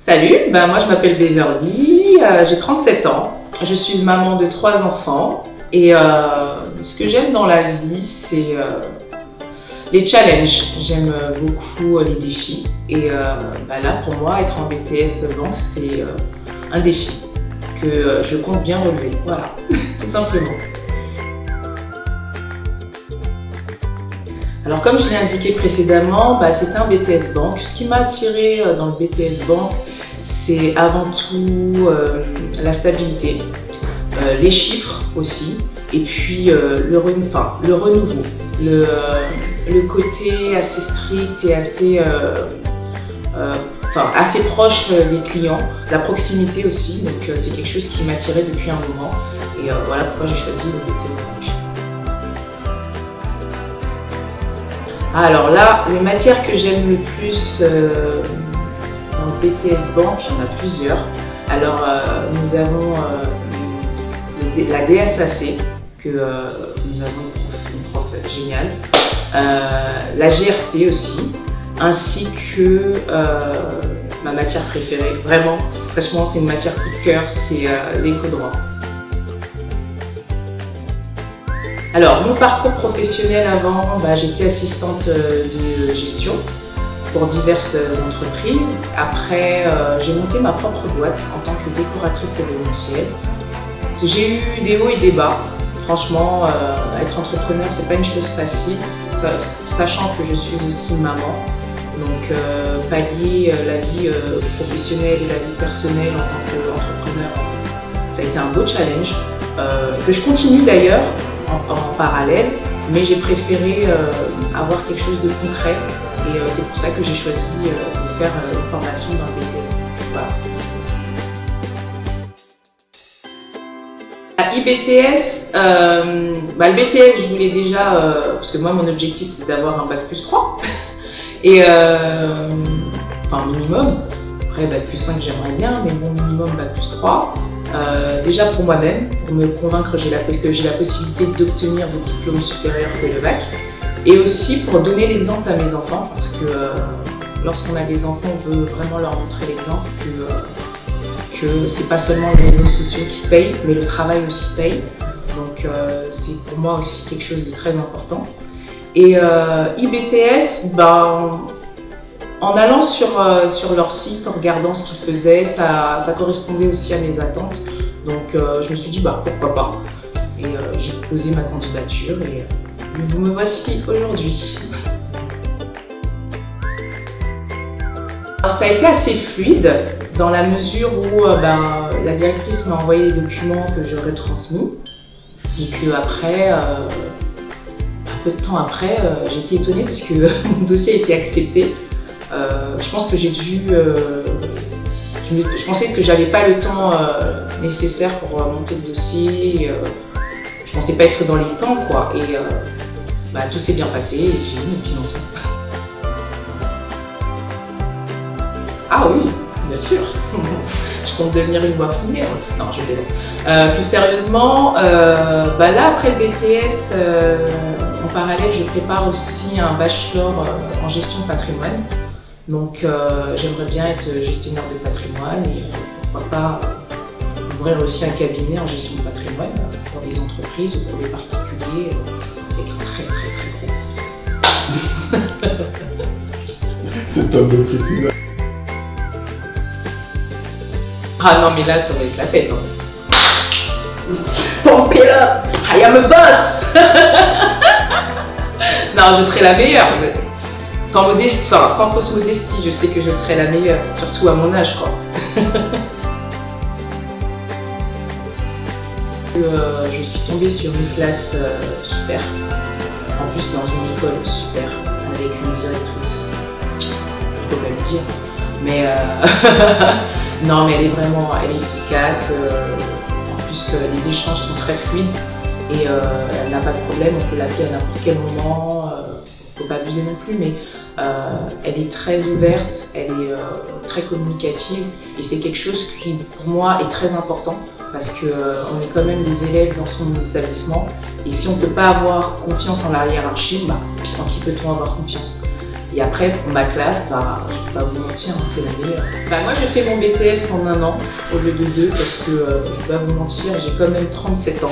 Salut, moi je m'appelle Beverly, j'ai 37 ans, je suis maman de 3 enfants et ce que j'aime dans la vie c'est les challenges. J'aime beaucoup les défis et là pour moi être en BTS banque c'est un défi que je compte bien relever, voilà, tout simplement. Alors comme je l'ai indiqué précédemment, c'est un BTS banque. Ce qui m'a attiré dans le BTS banque, c'est avant tout la stabilité, les chiffres aussi, et puis le renouveau, le côté assez strict et assez proche des clients, la proximité aussi, donc c'est quelque chose qui m'attirait depuis un moment, et voilà pourquoi j'ai choisi le BTS banque. Alors là, les matières que j'aime le plus dans le BTS banque, il y en a plusieurs. Alors nous avons la DSAC, que nous avons une prof géniale, la GRC aussi, ainsi que ma matière préférée. Vraiment, franchement, c'est une matière coup de cœur, c'est l'éco-droit. Alors, mon parcours professionnel avant, j'étais assistante de gestion pour diverses entreprises. Après, j'ai monté ma propre boîte en tant que décoratrice événementielle. J'ai eu des hauts et des bas. Franchement, être entrepreneur, c'est pas une chose facile, sachant que je suis aussi maman. Donc, pallier la vie professionnelle et la vie personnelle en tant qu'entrepreneur, ça a été un beau challenge, que je continue d'ailleurs en parallèle, mais j'ai préféré avoir quelque chose de concret et c'est pour ça que j'ai choisi de faire une formation dans le BTS. Voilà. À IBTS, le BTS je voulais déjà, parce que moi mon objectif c'est d'avoir un bac+3 et enfin minimum, après bac+5 j'aimerais bien, mais mon minimum bac+3. Déjà pour moi-même, pour me convaincre que j'ai la possibilité d'obtenir des diplômes supérieurs que le bac, et aussi pour donner l'exemple à mes enfants, parce que lorsqu'on a des enfants, on veut vraiment leur montrer l'exemple que c'est pas seulement les réseaux sociaux qui payent, mais le travail aussi paye. Donc c'est pour moi aussi quelque chose de très important. Et IBTS, en allant sur leur site, en regardant ce qu'ils faisaient, ça correspondait aussi à mes attentes. Donc je me suis dit pourquoi pas. Et j'ai posé ma candidature et vous me voici aujourd'hui. Ça a été assez fluide dans la mesure où la directrice m'a envoyé les documents que j'aurais transmis et que après, peu de temps après, j'ai été étonnée parce que mon dossier a été accepté. Je pense que j'ai dû... je pensais que j'avais pas le temps nécessaire pour monter le dossier. Je pensais pas être dans les temps, quoi. Et tout s'est bien passé et j'ai eu mon financement. Ah oui, bien sûr. Je compte devenir une voix première. Non, je plaisante. Plus sérieusement, là après le BTS, en parallèle, je prépare aussi un bachelor en gestion de patrimoine. Donc j'aimerais bien être gestionnaire de patrimoine et pourquoi pas ouvrir aussi un cabinet en gestion de patrimoine pour des entreprises ou pour des particuliers avec un très gros. C'est top de précision. Ah non mais là ça va être la fête. Hein. Pump it up! I am a boss! Non, je serai la meilleure. Sans fausse modestie, je sais que je serai la meilleure, surtout à mon âge, quoi. Je suis tombée sur une classe super, en plus dans une école super, avec une directrice, je peux pas le dire, mais non, mais elle est efficace, en plus les échanges sont très fluides et elle n'a pas de problème, on peut l'appeler à n'importe quel moment, il ne faut pas abuser non plus, mais elle est très ouverte, elle est très communicative et c'est quelque chose qui pour moi est très important parce qu'on est quand même des élèves dans son établissement et si on ne peut pas avoir confiance en la hiérarchie, en qui peut-on avoir confiance? Et après, pour ma classe, bah, je vais pas vous mentir, hein, c'est la meilleure. Bah, moi, j'ai fait mon BTS en 1 an au lieu de 2 parce que, je vais pas vous mentir, j'ai quand même 37 ans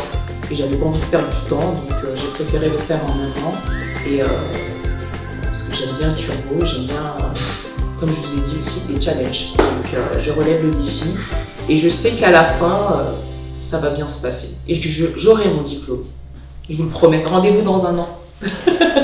et j'avais pas envie de perdre du temps, donc j'ai préféré le faire en 1 an. Et parce que j'aime bien le turbo, j'aime bien, comme je vous ai dit aussi, les challenges. Donc je relève le défi et je sais qu'à la fin, ça va bien se passer et que j'aurai mon diplôme. Je vous le promets. Rendez-vous dans 1 an.